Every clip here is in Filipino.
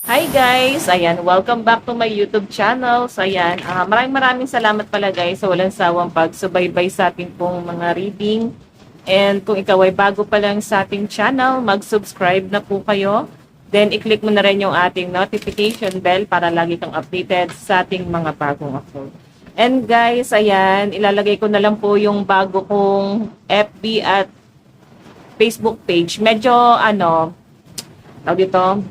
Hi guys! Ayan, welcome back to my YouTube channel. So ayan, maraming salamat pala guys sa walang sawang pagsubaybay sa ating pong mga reading. And kung ikaw ay bago pa lang sa ating channel, mag-subscribe na po kayo. Then i-click mo na rin yung ating notification bell para lagi kang updated sa ating mga bagong upload. And guys, ayan, ilalagay ko na lang po yung bago kong FB at Facebook page. Medyo tawag dito,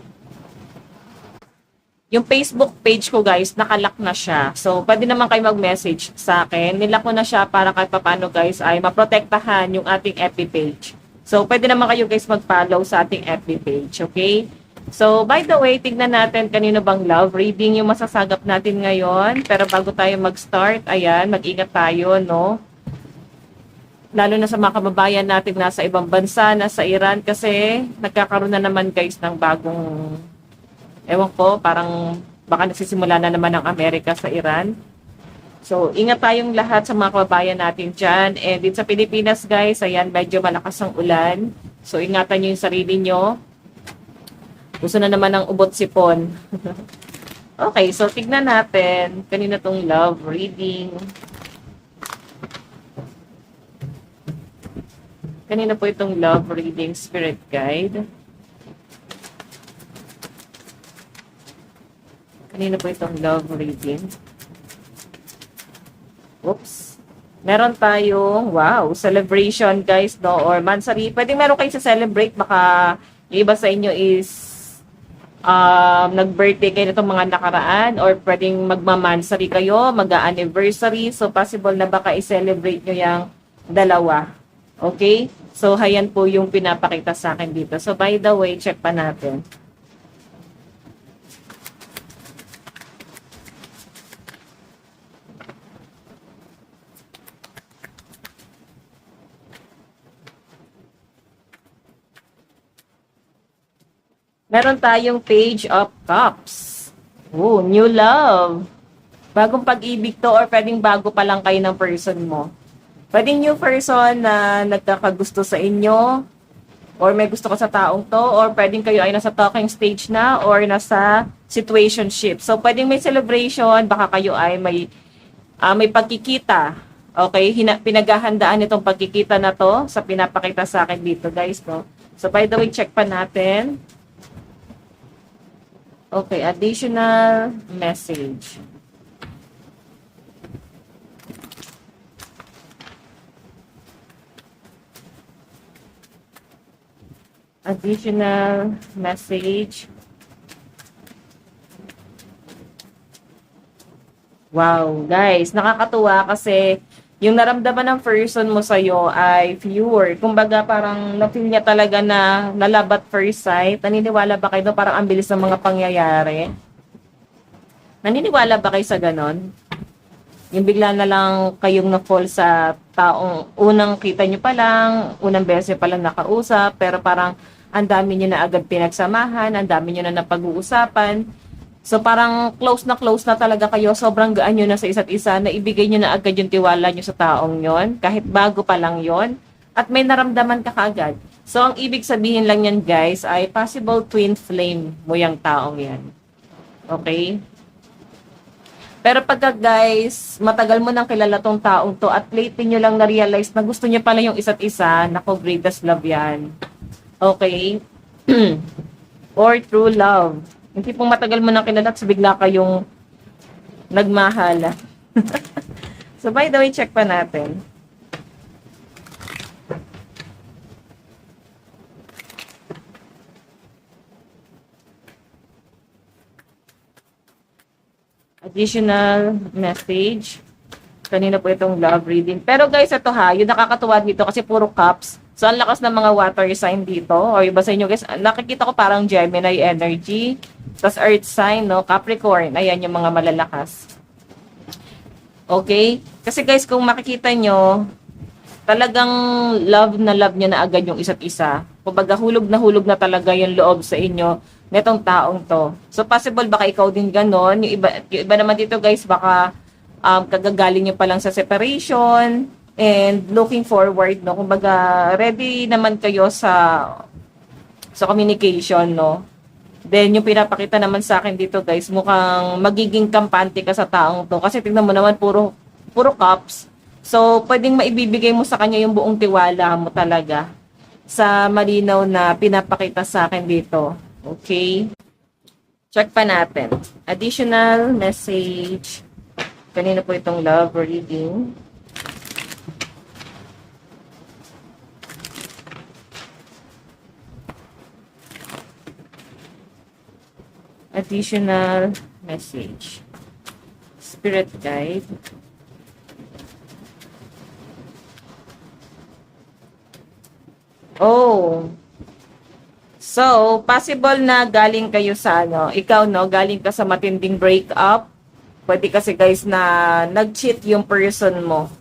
yung Facebook page ko guys, nakalock na siya. So, pwede naman kayo mag-message sa akin. Nilock ko na siya para kahit paano guys ay maprotektahan yung ating FB page. So, pwede naman kayo guys mag-follow sa ating FB page. Okay? So, by the way, tignan natin kanino bang love reading yung masasagap natin ngayon. Pero bago tayo mag-start, ayan, mag-ingat tayo, no? Lalo na sa mga kababayan natin nasa ibang bansa, nasa Iran, kasi nagkakaroon na naman guys ng bagong, ewan ko, parang baka nagsisimula na naman ang Amerika sa Iran. So, ingat tayong lahat sa mga kababayan natin dyan. And dito sa Pilipinas, guys, ayan, medyo malakas ang ulan. So, ingatan nyo yung sarili nyo. Gusto na naman ng ubot sipon. Okay, so tignan natin. Kanina tong love reading. Kanina po itong love reading spirit guide. Kanina po itong love reading. Oops. Meron tayong, wow, celebration guys, no? Or mansari. Pwedeng meron kayo sa celebrate. Baka yung iba sa inyo is nag-birthday kayo na itong mga nakaraan. Or pwedeng magmamansari kayo, mag-anniversary. So, possible na baka i-celebrate nyo yung dalawa. Okay? So, hayan po yung pinapakita sa akin dito. So, by the way, check pa natin. Meron tayong Page of Cups. Oh, new love. Bagong pag-ibig to or pwedeng bago pa lang kayo ng person mo. Pwedeng new person na nagkakagusto sa inyo or may gusto ka sa taong to or pwedeng kayo ay nasa talking stage na or nasa situationship. So, pwedeng may celebration, baka kayo ay may pagkikita. Okay? Pinaghahandaan itong pagkikita na to sa pinapakita sa akin dito, guys. No? So, by the way, check pa natin. Okay, additional message. Additional message. Wow, guys, nakakatuwa kasi yung naramdaman ng person mo sa'yo ay pure. Kumbaga parang na-feel niya talaga na love at first sight. Naniniwala ba kayo? Parang ang bilis ng mga pangyayari. Naniniwala ba kayo sa ganon? Yung bigla na lang kayong na-fall sa taong unang kita nyo pa lang, unang beses pa lang nakausap, pero parang ang dami nyo na agad pinagsamahan, ang dami nyo na napag-uusapan. So parang close na talaga kayo, sobrang gaan nyo na sa isa't isa, na ibigay nyo na agad yung tiwala nyo sa taong yon, kahit bago pa lang yon, at may naramdaman ka kaagad. So ang ibig sabihin lang yan guys, ay possible twin flame mo yung taong yan. Okay? Pero pagka guys, matagal mo nang kilala tong taong to, at lately nyo lang na-realize na gusto nyo pala yung isa't isa, nako, greatest love yan. Okay? Or true love. Yung tipong matagal mo nang kilala at bigla kayong nagmahala. So, by the way, check pa natin. Additional message. Kanina po itong love reading. Pero guys, ito ha, yung nakakatuwa dito kasi puro cups. So, ang lakas ng mga water sign dito. O iba sa inyo guys, nakikita ko parang Gemini energy. Tapos earth sign, no? Capricorn. Ayan yung mga malalakas. Okay? Kasi guys, kung makikita nyo, talagang love nyo na agad yung isa't isa. Kumbaga, hulog na talaga yung loob sa inyo netong taong to. So, possible baka ikaw din ganon. Yung iba naman dito guys, baka kagagaling nyo pa lang sa separation, and looking forward, no? Kumbaga, ready naman kayo sa communication, no? Then, yung pinapakita naman sa akin dito, guys, mukhang magiging kampante ka sa taong to. Kasi tingnan mo naman, puro cups. So, pwedeng maibibigay mo sa kanya yung buong tiwala mo talaga sa malinaw na pinapakita sa akin dito. Okay? Check pa natin. Additional message. Kanina po itong love reading. Additional message. Spirit guide. Oh. So, possible na galing kayo sa ikaw galing ka sa matinding breakup. Pwede kasi guys na nag-cheat yung person mo.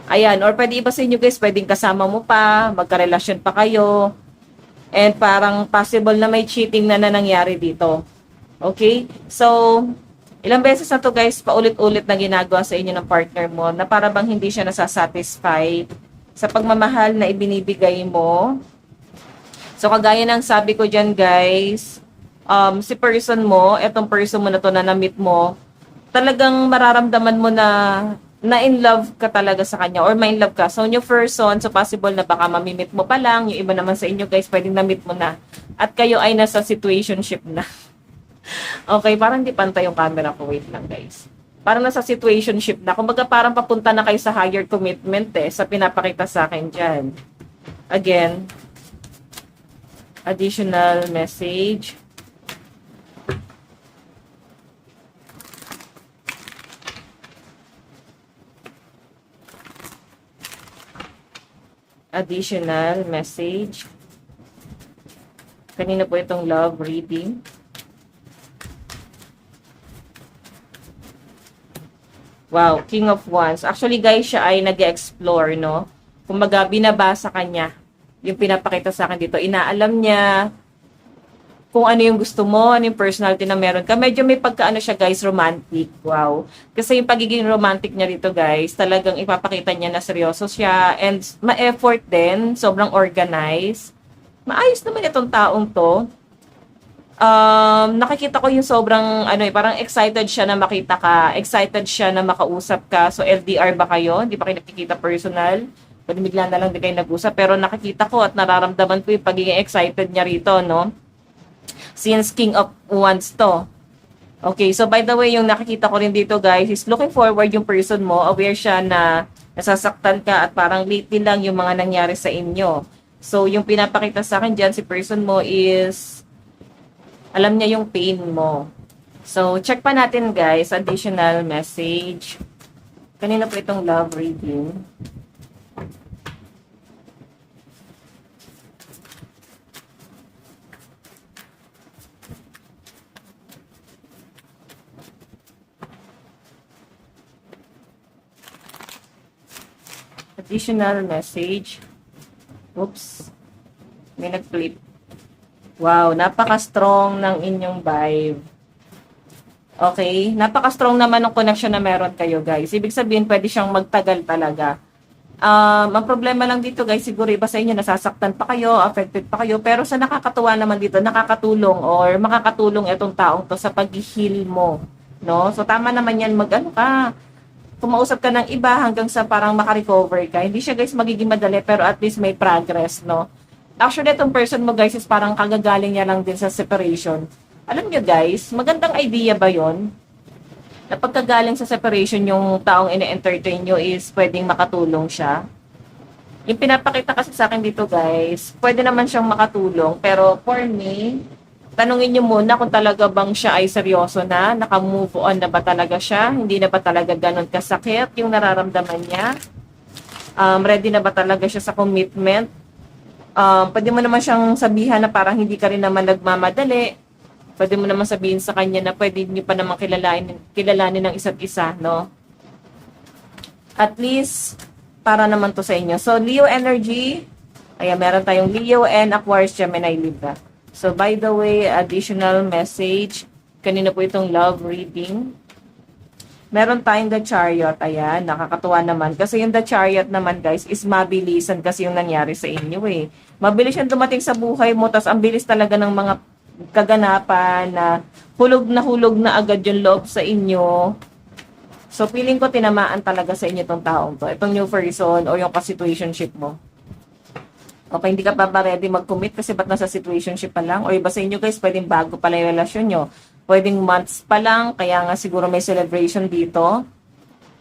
Ayan, or pwede iba sa inyo guys, pwedeng kasama mo pa, magkarelasyon pa kayo. And parang possible na may cheating na nangyari dito. Okay? So, ilang beses na to guys, paulit-ulit na ginagawa sa inyo ng partner mo na para bang hindi siya nasasatisfy sa pagmamahal na ibinibigay mo. So, kagaya ng sabi ko dyan guys, si person mo, etong person mo na to na na-meet mo, talagang mararamdaman mo na in love ka talaga sa kanya or ma-in love ka. So, yung person, so possible na baka mamimit mo pa lang. Yung iba naman sa inyo guys, pwedeng na-meet mo na. At kayo ay nasa situationship na. Okay, parang di pantay yung camera ko. Wait lang guys. Parang nasa situationship na. Kumbaga parang papunta na kayo sa higher commitment sa pinapakita sa akin dyan. Again, additional message. Additional message. Kanina po itong love reading. Wow, King of Wands. Actually guys, siya ay nag-explore, no? Kumbaga, binabasa kanya yung pinapakita sa akin dito. Inaalam niya kung ano yung gusto mo, ano yung personality na meron ka. Medyo may pagkaano siya guys, romantic. Wow. Kasi yung pagiging romantic niya dito guys, talagang ipapakita niya na seryoso siya and ma-effort din, sobrang organized. Maayos naman itong taong to. Nakikita ko yung sobrang parang excited siya na makita ka, excited siya na makausap ka. So LDR ba kayo? Hindi pa kayo nakikita personal? Pwede bigla na lang di kayo nag-usap, pero nakikita ko at nararamdaman ko yung pagiging excited niya rito, no? Since King of Wands to. Okay, so by the way, yung nakikita ko rin dito guys, is looking forward yung person mo, aware siya na nasasaktan ka at parang lately lang yung mga nangyari sa inyo. So yung pinapakita sa akin dyan, si person mo is alam niya yung pain mo. So check pa natin guys, additional message. Kanina po itong love reading. Additional message. Oops. May nag-flip. Wow, napaka-strong ng inyong vibe. Okay? Napaka-strong naman ng connection na meron kayo, guys. Ibig sabihin, pwede siyang magtagal talaga. Ang problema lang dito, guys, siguro iba sa inyo, nasasaktan pa kayo, affected pa kayo, pero sa nakakatuwa naman dito, nakakatulong or makakatulong itong taong to sa pag-heal mo. No? So, tama naman yan, kumausap ka ng iba hanggang sa parang makarecover ka. Hindi siya guys magiging madali pero at least may progress, no? Actually, itong person mo guys is parang kagagaling niya lang din sa separation. Alam niyo guys, magandang idea ba yon? Na pagkagaling sa separation yung taong ine-entertain nyo is pwedeng makatulong siya. Yung pinapakita kasi sa akin dito guys, pwede naman siyang makatulong pero for me, tanungin nyo muna kung talaga bang siya ay seryoso na, naka-move on na ba talaga siya, hindi na ba talaga ganun kasakit yung nararamdaman niya, ready na ba talaga siya sa commitment. Pwede mo naman siyang sabihan na parang hindi ka rin naman nagmamadali, pwede mo naman sabihin sa kanya na pwede nyo pa naman kilalanin ng isa't isa, no? At least, para naman to sa inyo. So, Leo energy, ayan, meron tayong Leo and Aquarius, Gemini, Libra. So, by the way, additional message. Kanina po itong love reading. Meron tayong The Chariot. Ayan, nakakatuwa naman. Kasi yung The Chariot naman, guys, is mabilisan kasi yung nangyari sa inyo eh. Mabilis yung dumating sa buhay mo, tas ang bilis talaga ng mga kaganapan na hulog na agad yung loob sa inyo. So, feeling ko tinamaan talaga sa inyo itong taong to. Itong new person o yung ka-situationship mo. Okay, hindi ka pa ba ready mag-commit kasi ba't nasa situationship pa lang? O iba sa inyo guys, pwedeng bago pa lang yung relasyon nyo. Pwedeng months pa lang, kaya nga siguro may celebration dito.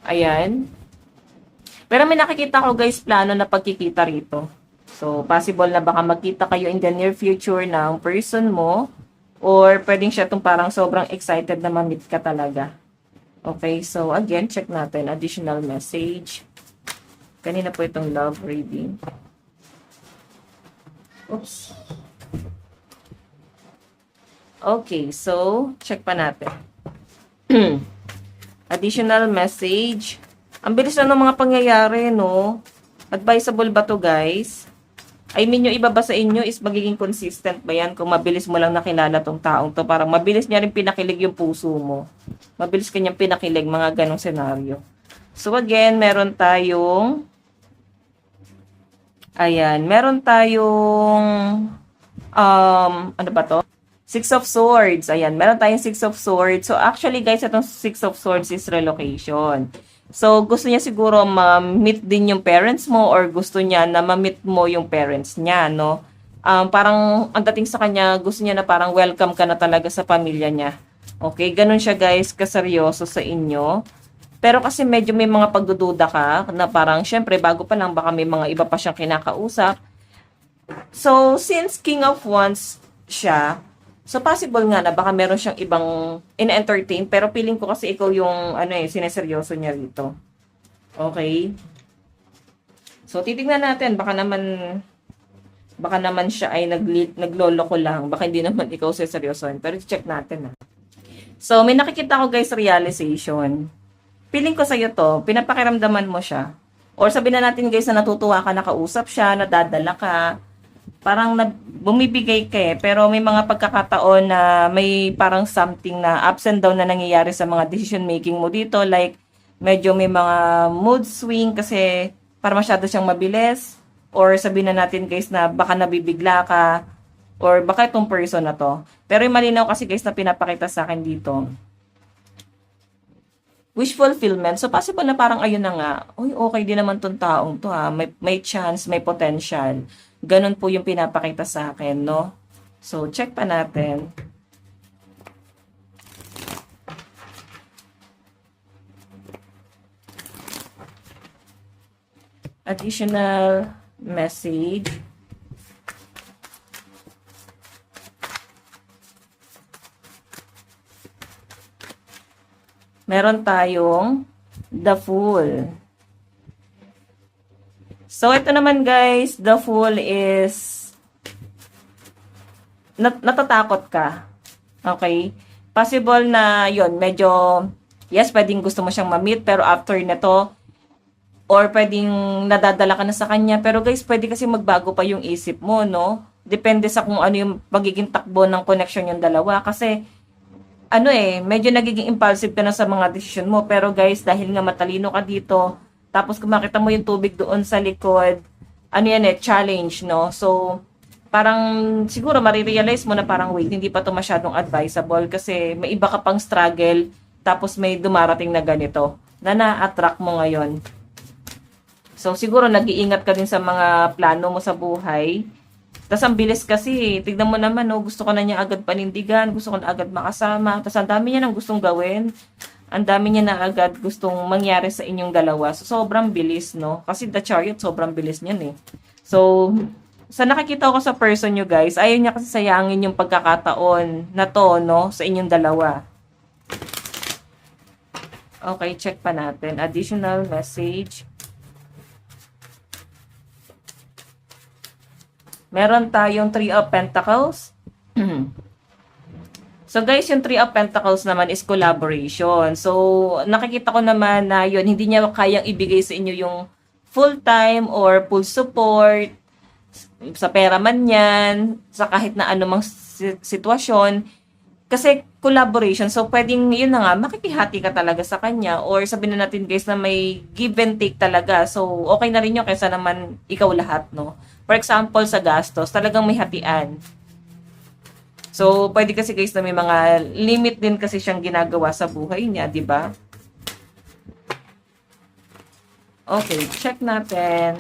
Ayan. Pero may nakikita ko guys, plano na pagkikita rito. So, possible na baka magkita kayo in the near future ng person mo. Or pwedeng siya itong parang sobrang excited na ma-meet ka talaga. Okay, so again, check natin. Additional message. Kanina po itong love reading. Oops. Okay, so, check pa natin. Additional message. Ang bilis na ng mga pangyayari, no? Advisable ba to guys? I mean, yung iba ba sa inyo is magiging consistent ba yan? Kung mabilis mo lang nakilala tong taong to, parang mabilis niya rin pinakilig yung puso mo. Mabilis kanyang pinakilig, mga ganong senaryo. So again, meron tayong ayan, meron tayong ano ba to? Six of Swords. Ayan, meron tayong Six of Swords. So actually guys, itong Six of Swords is relocation. So gusto niya siguro ma-meet din yung parents mo or gusto niya na ma-meet mo yung parents niya, no? Parang ang dating sa kanya, gusto niya na parang welcome ka na talaga sa pamilya niya. Okay, ganun siya guys, kaseryoso sa inyo. Pero kasi medyo may mga pagdududa ka na parang syempre bago pa lang baka may mga iba pa siyang kinakausap. So since King of Wands siya, so possible nga na baka meron siyang ibang in-entertain pero feeling ko kasi ikaw yung sineseryoso niya rito. Okay? So titingnan natin baka naman siya ay nagloloko lang, baka hindi naman ikaw seryosohin. Pero check natin. So may nakikita ko guys realization. Feeling ko sa'yo to, pinapakiramdaman mo siya. Or sabihin na natin guys na natutuwa ka, nakausap siya, nadadala ka. Parang bumibigay ka eh. Pero may mga pagkakataon na may parang something na ups and down na nangyayari sa mga decision making mo dito. Like, medyo may mga mood swing kasi para masyado siyang mabilis. Or sabihin na natin guys na baka nabibigla ka. Or baka itong person na to. Pero yung malinaw kasi guys na pinapakita sa akin dito. Wish fulfillment. So, possible na parang ayun na nga, uy, okay din naman tong taong to ha. May chance, may potential. Ganun po yung pinapakita sa akin, no? So, check pa natin. Additional message. Meron tayong The Fool. So, ito naman guys, The Fool is natatakot ka. Okay? Possible na yon medyo, yes, pwedeng gusto mo siyang ma-meet, pero after nito, or pwedeng nadadala ka na sa kanya. Pero guys, pwede kasi magbago pa yung isip mo, no? Depende sa kung ano yung magiging takbo ng connection yung dalawa. Kasi, medyo nagiging impulsive ka na sa mga decision mo. Pero guys, dahil nga matalino ka dito, tapos kung makita mo yung tubig doon sa likod, challenge, no? So, parang siguro marirealize mo na parang wait, hindi pa to masyadong advisable kasi may iba ka pang struggle, tapos may dumarating na ganito na na-attract mo ngayon. So, siguro nag-iingat ka din sa mga plano mo sa buhay. Tapos ang bilis kasi, tignan mo naman, no, gusto ko na niya agad panindigan, gusto ko na agad makasama. Tapos ang dami niya nang gustong gawin. Ang dami niya na agad gustong mangyari sa inyong dalawa. So, sobrang bilis, no? Kasi the Chariot, sobrang bilis niyan eh. So, sa nakikita ko sa person nyo guys, ayaw niya kasi sayangin yung pagkakataon na to, no? Sa inyong dalawa. Okay, check pa natin. Additional message. Meron tayong Three of Pentacles. So guys, yung Three of Pentacles naman is collaboration. So nakikita ko naman na yun, hindi niya kayang ibigay sa inyo yung full time or full support sa pera man yan, sa kahit na anumang sitwasyon. Kasi collaboration. So, pwedeng, yun na nga, makikihati ka talaga sa kanya or sabihin na natin guys na may give and take talaga. So, okay na rin yun kaysa naman ikaw lahat, no? For example, sa gastos, talagang may hatian. So, pwede kasi guys na may mga limit din kasi siyang ginagawa sa buhay niya, di ba? Okay, check natin.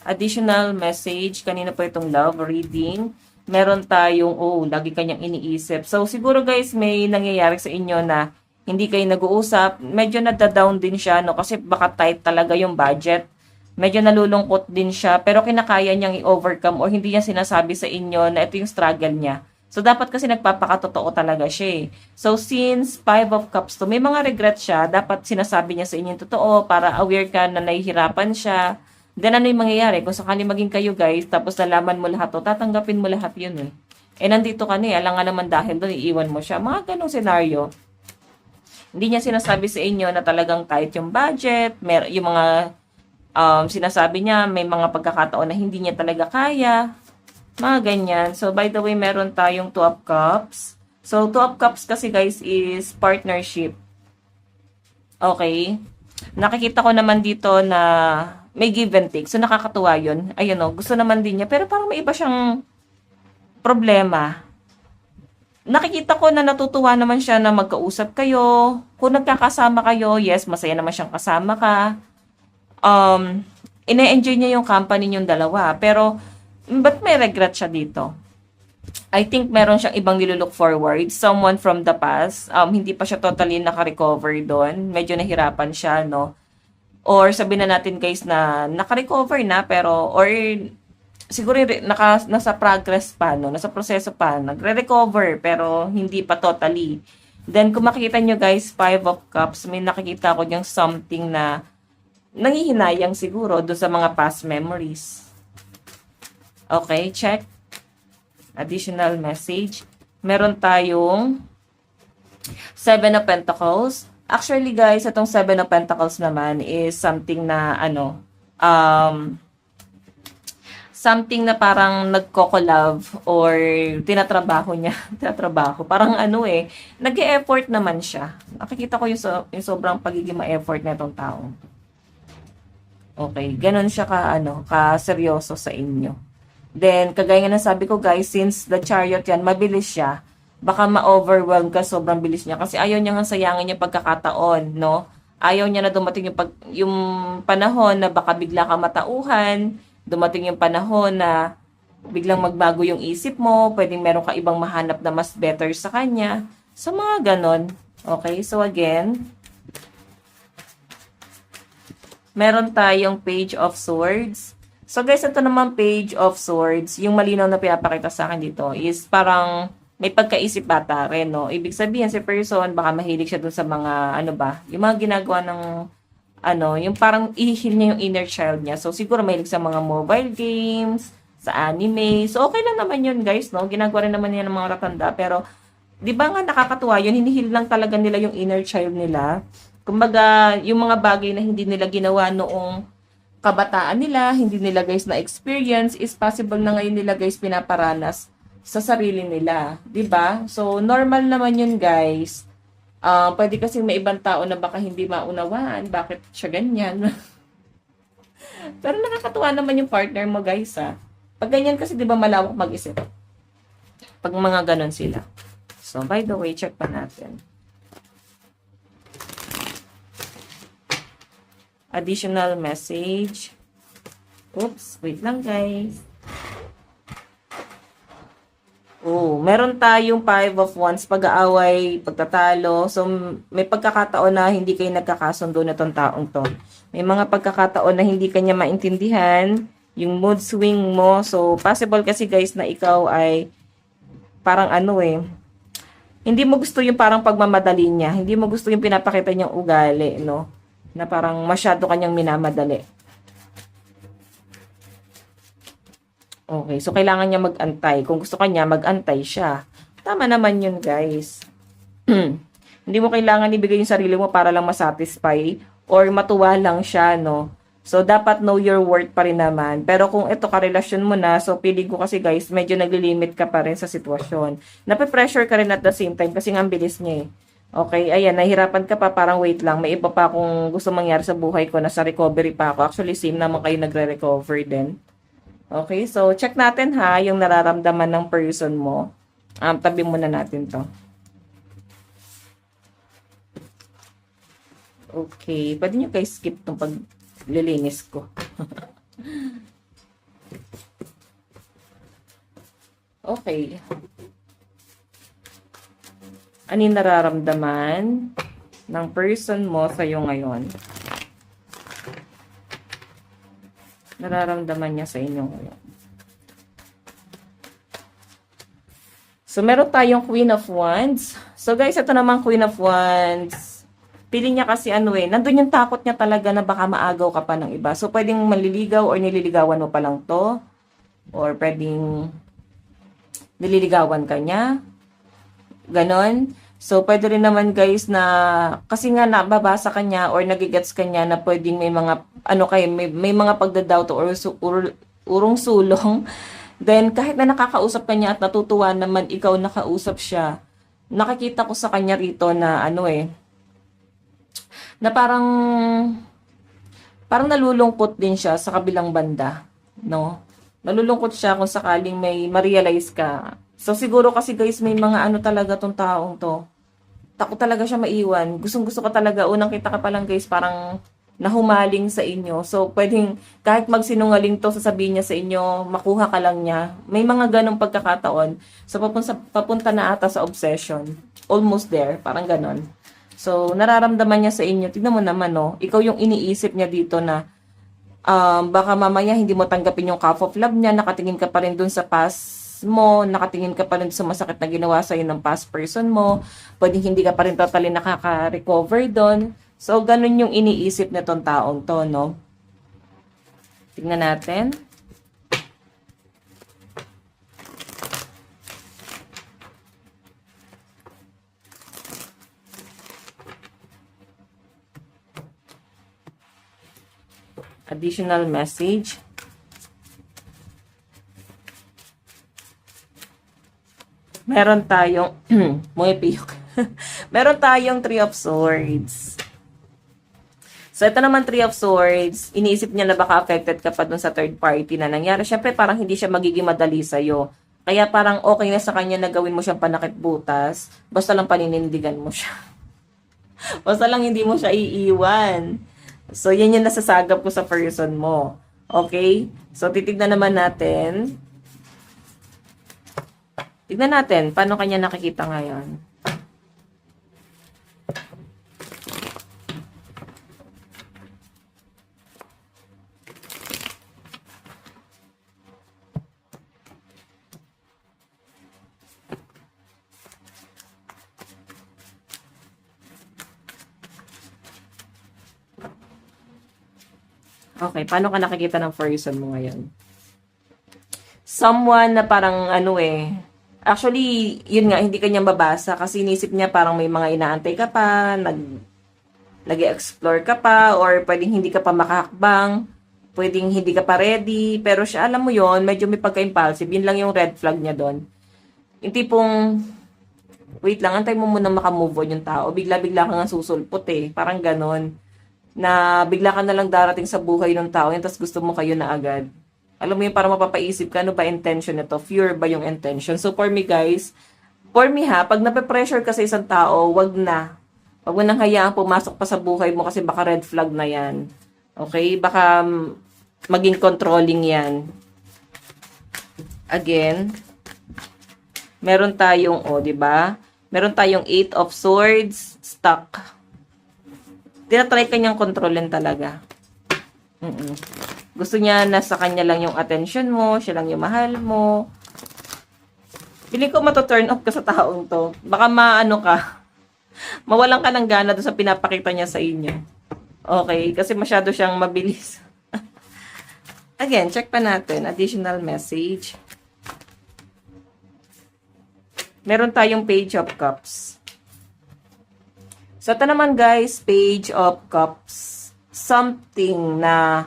Additional message. Kanina po itong love reading. Meron tayong, lagi kanyang iniisip. So, siguro guys, may nangyayari sa inyo na hindi kayo nag-uusap. Medyo nadadown din siya, no? Kasi baka tight talaga yung budget. Medyo nalulungkot din siya. Pero kinakaya niyang i-overcome o hindi niya sinasabi sa inyo na ito yung struggle niya. So, dapat kasi nagpapakatotoo talaga siya eh. So, since 5 of Cups to, may mga regret siya. Dapat sinasabi niya sa inyo yung totoo para aware ka na nahihirapan siya. Then, ano yung mangyayari? Kung sakali maging kayo, guys, tapos nalaman mo lahat to, tatanggapin mo lahat yun, eh. Nandito ka na, alam nga naman dahil doon, iiwan mo siya. Mga ganong senaryo. Hindi niya sinasabi sa inyo na talagang tight yung budget, yung mga sinasabi niya, may mga pagkakataon na hindi niya talaga kaya. Mga ganyan. So, by the way, meron tayong 2 of Cups. So, 2 of Cups kasi, guys, is partnership. Okay? Nakikita ko naman dito na may give and take. So, nakakatuwa yun. Ayun o, gusto naman din niya. Pero parang may iba siyang problema. Nakikita ko na natutuwa naman siya na magkausap kayo. Kung nagkakasama kayo, yes, masaya naman siyang kasama ka. Ine-enjoy niya yung company niyong dalawa. Pero, ba't may regret siya dito? I think meron siyang ibang nilulook forward. Someone from the past. Hindi pa siya totally naka-recover doon. Medyo nahirapan siya, no? Or sabihin na natin guys na naka-recover na pero or siguro nasa progress pa, no? Nasa proseso pa, nagre-recover pero hindi pa totally. Then kung makikita nyo guys, 5 of Cups, may nakikita ko yung something na nangihinayang siguro doon sa mga past memories. Okay, check. Additional message. Meron tayong 7 of Pentacles. Actually, guys, itong 7 of Pentacles naman is something na, something na parang nagko-collab or tinatrabaho niya. Tinatrabaho. Parang nag-e-effort naman siya. Nakikita ko yung sobrang pagiging ma-effort na itong taong. Okay, ganun siya ka-seryoso sa inyo. Then, kagaya nga ng sabi ko, guys, since the Chariot yan, mabilis siya. Baka ma-overwhelm ka, sobrang bilis niya. Kasi ayaw niya nga sayangin yung pagkakataon, no? Ayaw niya na dumating yung panahon na baka bigla ka matauhan, dumating yung panahon na biglang magbago yung isip mo, pwedeng meron ka ibang mahanap na mas better sa kanya. So, mga ganon. Okay, so again, meron tayong Page of Swords. So, guys, ito naman Page of Swords, yung malinaw na pinapakita sa akin dito is parang may pagkaisip bata rin, no? Ibig sabihin, si person, baka mahilig siya dun sa mga, yung mga ginagawa ng, yung parang i-heal niya yung inner child niya. So, siguro mahilig sa mga mobile games, sa anime. So, okay lang naman yun, guys, no? Ginagawa rin naman yan ng mga ratanda. Pero, di ba nga nakakatuwa yun? Hinihil lang talaga nila yung inner child nila. Kumbaga, yung mga bagay na hindi nila ginawa noong kabataan nila, hindi nila, guys, na-experience, is possible na ngayon nila, guys, pinaparanas sa sarili nila, 'di ba? So normal naman 'yun, guys. Pwede kasi may ibang tao na baka hindi maunawaan bakit siya ganyan. Pero nakakatuwa naman yung partner mo, guys, ha. Pag ganyan kasi 'di ba malawak mag-isip. Pag mga ganon sila. So by the way, check pa natin. Additional message. Oops, wait lang, guys. Meron tayong 5 of Wands, pag-aaway, pagtatalo. So, may pagkakataon na hindi kayo nagkakasundo na tong taong to. May mga pagkakataon na hindi kanya maintindihan yung mood swing mo. So, possible kasi guys na ikaw ay parang hindi mo gusto yung parang pagmamadali niya. Hindi mo gusto yung pinapakita niyang ugali, no? Na parang masyado kanyang minamadali. Okay, so kailangan niya mag-antay. Kung gusto kanya, mag-antay siya. Tama naman yun, guys. Hindi mo kailangan ibigay yung sarili mo para lang masatisfy or matuwa lang siya, no? So, dapat know your worth pa rin naman. Pero kung ito karelasyon mo na, so feeling ko kasi guys, medyo naglilimit ka pa rin sa sitwasyon. Nape-pressure ka rin at the same time kasi nga ang bilis niya eh. Okay, ayan, nahihirapan ka pa, parang wait lang. May iba pa akong gusto mangyari sa buhay ko, nasa recovery pa ako. Actually, same naman kayo nagre-recover din. Okay, so check natin ha, yung nararamdaman ng person mo. Tabi muna natin to. Okay, pwede nyo kayo skip itong paglilinis ko. Okay. Ano yung nararamdaman ng person mo sa'yo ngayon? Nararamdaman niya sa inyo ngayon. So, meron tayong Queen of Wands. So, guys, ito naman Queen of Wands. Piling niya kasi nandun yung takot niya talaga na baka maagaw ka pa ng iba. So, pwedeng maliligaw or nililigawan mo pa lang to. Or pwedeng nililigawan ka niya. Ganon. So, pwede rin naman guys na, kasi nga nababasa ka niya or nagigets ka niya na pwedeng may mga, may mga pagdadoubt or urong sulong. Then, kahit na nakakausap ka niya at natutuwa naman ikaw nakausap siya, nakikita ko sa kanya rito na na parang nalulungkot din siya sa kabilang banda, no? Nalulungkot siya kung sakaling may ma-realize ka. So, siguro kasi guys, may mga talaga tong taong to. Takot talaga siya maiwan. Gustong-gusto ka talaga. Unang kita ka pa lang guys, parang nahumaling sa inyo. So, pwedeng kahit magsinungaling to, sasabihin niya sa inyo, makuha ka lang niya. May mga ganong pagkakataon. So, papunta na ata sa obsession. Almost there. Parang ganon. So, nararamdaman niya sa inyo. Tignan mo naman, no? Ikaw yung iniisip niya dito na baka mamaya hindi mo tanggapin yung cup of love niya. Nakatingin ka pa rin dun sa past mo, nakatingin ka pa rin sa masakit na ginawa sa'yo ng past person mo, pwedeng hindi ka pa rin totally nakaka-recover doon. So, ganun yung iniisip na tong taong to, no? Tingnan natin. Additional message. Meron tayong, meron tayong Three of Swords. So, ito naman Three of Swords, iniisip niya na baka affected ka pa dun sa third party na nangyari. Siyempre, parang hindi siya magiging madali sa'yo. Kaya parang okay na sa kanya na gawin mo siyang panakit butas, basta lang paninindigan mo siya. Basta lang hindi mo siya iiwan. So, yan yung nasasagap ko sa person mo. Okay? So, titignan naman natin. Tignan natin, paano kanya nakikita ngayon. Okay, paano ka nakikita ng person mo ngayon? Someone na parang actually, yun nga, hindi kanya mabasa kasi inisip niya parang may mga inaantay ka pa, nag-explore ka pa, or pwedeng hindi ka pa makahakbang, pwedeng hindi ka pa ready, pero siya, alam mo yon, medyo may pagka-impulsive, yun lang yung red flag niya doon. Yung tipong, wait lang, antay mo muna makamove on yung tao, bigla-bigla ka nga susulpot parang ganon, na bigla ka na lang darating sa buhay ng tao, yun, tapos gusto mo kayo na agad. Alam mo yun, para mapapaisip ka, ano ba intention nito? Pure ba yung intention? So, for me guys, pag nape-pressure ka sa isang tao, wag na. Wag mo nang hayaang pumasok pa sa buhay mo kasi baka red flag na yan. Okay? Baka maging controlling yan. Again, meron tayong, diba? Meron tayong 8 of Swords, stuck. Tinatry kanyang kontrolin talaga. Gusto niya na sa kanya lang yung attention mo, siya lang yung mahal mo. Feeling ko mato-turn off ka sa taong to. Baka mawalan ka ng gana doon sa pinapakita niya sa inyo. Okay, kasi masyado siyang mabilis. Again, check pa natin. Additional message. Meron tayong Page of Cups. So, ito naman guys, Page of Cups. something na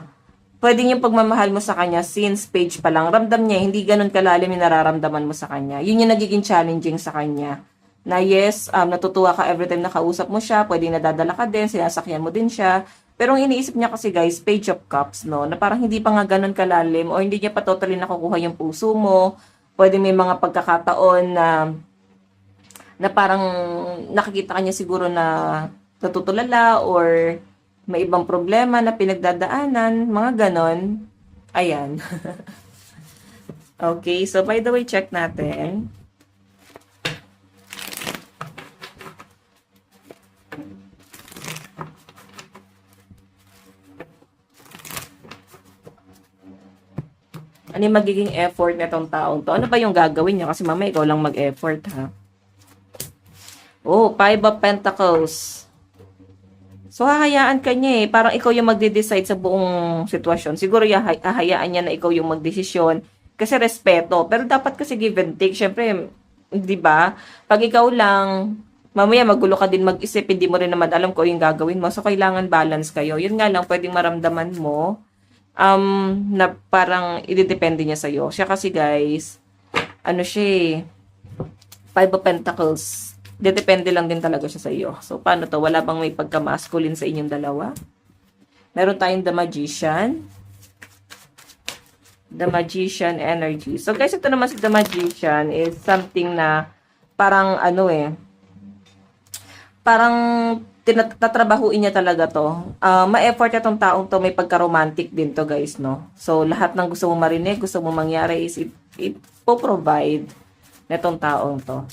pwedeng yung pagmamahal mo sa kanya since page pa lang, ramdam niya, hindi ganun kalalim yung nararamdaman mo sa kanya. Yun yung nagiging challenging sa kanya. Na yes, natutuwa ka every time nakausap mo siya, pwedeng nadadala ka din, sinasakyan mo din siya. Pero ang iniisip niya kasi guys, page of cups, no? Na parang hindi pa nga ganun kalalim o hindi niya pa totally nakukuha yung puso mo. Pwede may mga pagkakataon na parang nakikita kanya siguro na natutulala or may ibang problema na pinagdadaanan, mga ganon. Ayan. Okay, so by the way, check natin. Ano yung magiging effort nitong taong to? Ano ba yung gagawin niya? Kasi mama, ikaw lang mag-effort, ha? Oh, Five of Pentacles. So, hahayaan ka niya eh. Parang ikaw yung magde-decide sa buong sitwasyon. Siguro hahayaan niya na ikaw yung magdesisyon. Kasi respeto. Pero dapat kasi give and take. Siyempre, di ba? Pag ikaw lang, mamaya magulo ka din mag-isip. Hindi mo rin naman alam kung yung gagawin mo. So, kailangan balance kayo. Yun nga lang, pwedeng maramdaman mo na parang ididepende niya sa'yo. Siya kasi guys, ano siya eh, Five of Pentacles. Depende lang din talaga siya sa iyo. So, paano to? Wala bang may pagka-masculine sa inyong dalawa? Meron tayong The Magician. The Magician energy. So, guys, ito naman si The Magician is something na parang ano eh, parang tatrabahuin niya talaga to. Ma-effort itong taong to, may pagka-romantic din to, guys, no? So, lahat ng gusto mo marinig, gusto mo mangyari is it-provide netong taong to.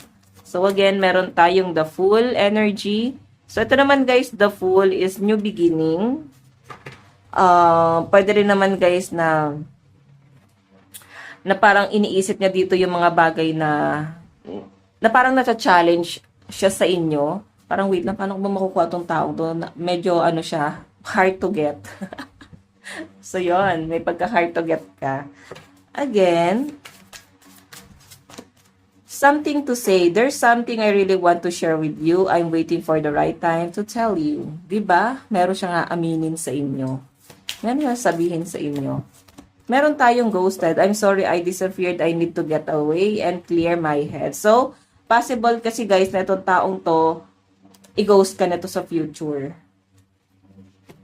So, again, meron tayong the Fool energy. So, ito naman, guys, the Fool is new beginning. Pwede rin naman, guys, na parang iniisip niya dito yung mga bagay na parang nasa-challenge siya sa inyo. Parang, wait lang, paano ko ba makukuha tong taong to? Medyo, ano siya, hard to get. So, yon may pagka-hard to get ka. Again, something to say. There's something I really want to share with you. I'm waiting for the right time to tell you. Diba? Meron siya nga aminin sa inyo. Meron siya sabihin sa inyo. Meron tayong ghosted. I'm sorry, I disappeared. I need to get away and clear my head. So, possible kasi guys na itong taong to, i-ghost ka na to sa future.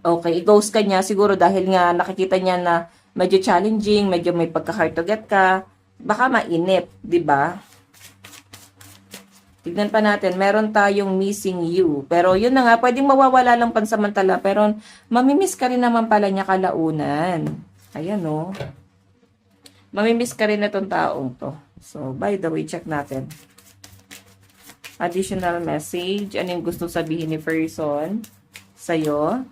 Okay, i-ghost ka niya siguro dahil nga nakikita niya na medyo challenging, medyo may pagka-hard to get ka. Baka mainip, diba? Tignan pa natin, meron tayong missing you. Pero yun na nga, pwedeng mawawala lang pansamantala. Pero mamimiss ka rin naman pala niya kalaunan. Ayan o. Mamimiss ka rin na itong taong to. So, by the way, check natin. Additional message. Ano yung gusto sabihin ni person sa'yo?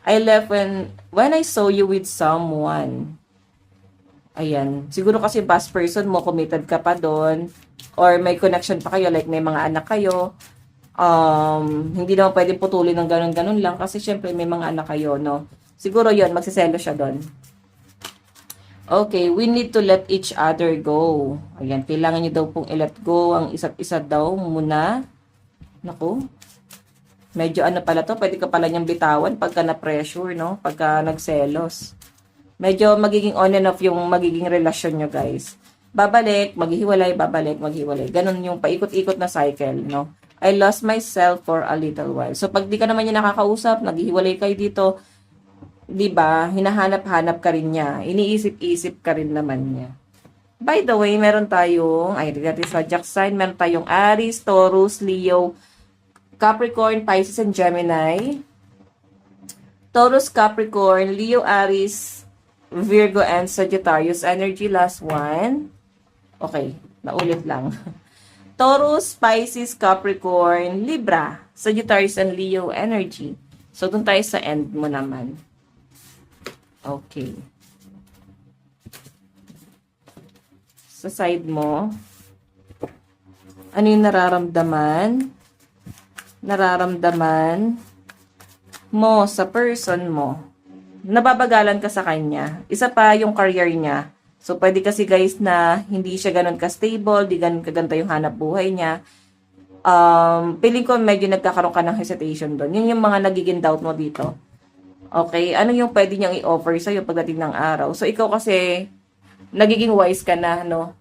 I left when I saw you with someone. Ayan. Siguro kasi past person mo, committed ka pa doon. Or may connection pa kayo, like may mga anak kayo. Hindi naman pwedeng putulin ng ganun-ganun lang kasi syempre may mga anak kayo, no? Siguro yon magsiselo siya doon. Okay, we need to let each other go. Ayan, kailangan nyo daw pong i-let go ang isa't isa daw muna. Naku. Medyo ano pala to, pwede ka pala niyang bitawan pagka na-pressure, no? Pagka nagselos. Medyo magiging on and off yung magiging relasyon nyo, guys. Babalik, maghihiwalay, babalik, maghihiwalay. Ganun yung paikot-ikot na cycle, no? I lost myself for a little while. So, pag di ka naman niya nakakausap, naghihiwalay kayo dito, di ba, hinahanap-hanap ka rin niya. Iniisip-isip ka rin naman niya. By the way, meron tayong, that is zodiac sign, meron tayong Aries, Taurus, Leo, Capricorn, Pisces, and Gemini. Taurus, Capricorn, Leo, Aries, Virgo, and Sagittarius energy. Last one. Okay, naulit lang. Taurus, Pisces, Capricorn, Libra, Sagittarius, and Leo energy. So, dun tayo sa end mo naman. Okay. Sa side mo, ano yung nararamdaman? Nararamdaman mo sa person mo. Nababagalan ka sa kanya. Isa pa yung career niya. So, pwede kasi guys na hindi siya ganun ka-stable, di ganun kaganda yung hanap buhay niya. Feeling ko medyo nagkakaroon ka ng hesitation doon. Yun yung mga nagiging doubt mo dito. Okay? Ano yung pwede niyang i-offer sa'yo pagdating ng araw? So, ikaw kasi, nagiging wise ka na, no?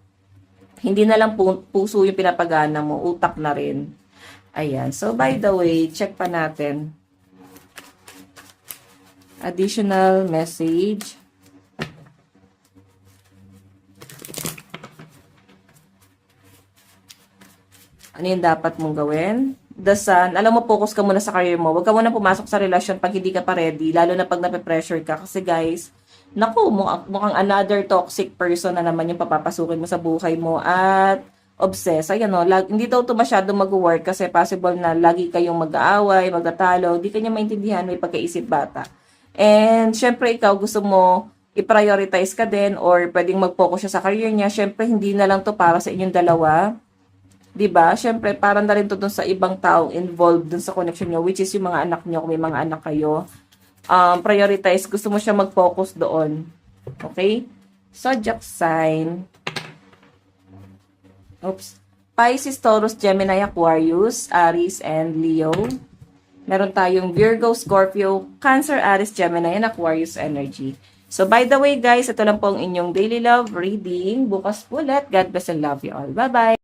Hindi na lang puso yung pinapagana mo, utak na rin. Ayan. So, by the way, check pa natin. Additional message. Ano yung dapat mong gawin? The Sun, alam mo, focus ka muna sa career mo. Huwag ka muna pumasok sa relasyon pag hindi ka pa ready, lalo na pag nape-pressure ka. Kasi guys, naku, mukhang another toxic person na naman yung papapasukin mo sa buhay mo. At obsessed. Ayan o, hindi daw ito masyado mag-work kasi possible na lagi kayong mag-aaway, magtatalo, di kanya maintindihan, may pagkaisip bata. And syempre ikaw gusto mo i-prioritize ka din or pwedeng mag-focus siya sa career niya. Syempre hindi na lang to para sa inyong dalawa. 'Di ba? Syempre, para na rin to dun sa ibang taong involved dun sa connection nyo, which is yung mga anak nyo, kung may mga anak kayo. Prioritize, gusto mo siya mag-focus doon. Okay? Zodiac sign. Oops. Pisces, Taurus, Gemini, Aquarius, Aries, and Leo. Meron tayong Virgo, Scorpio, Cancer, Aries, Gemini, and Aquarius energy. So, by the way, guys, ito lang po ang inyong daily love reading. Bukas ulit. God bless and love you all. Bye-bye!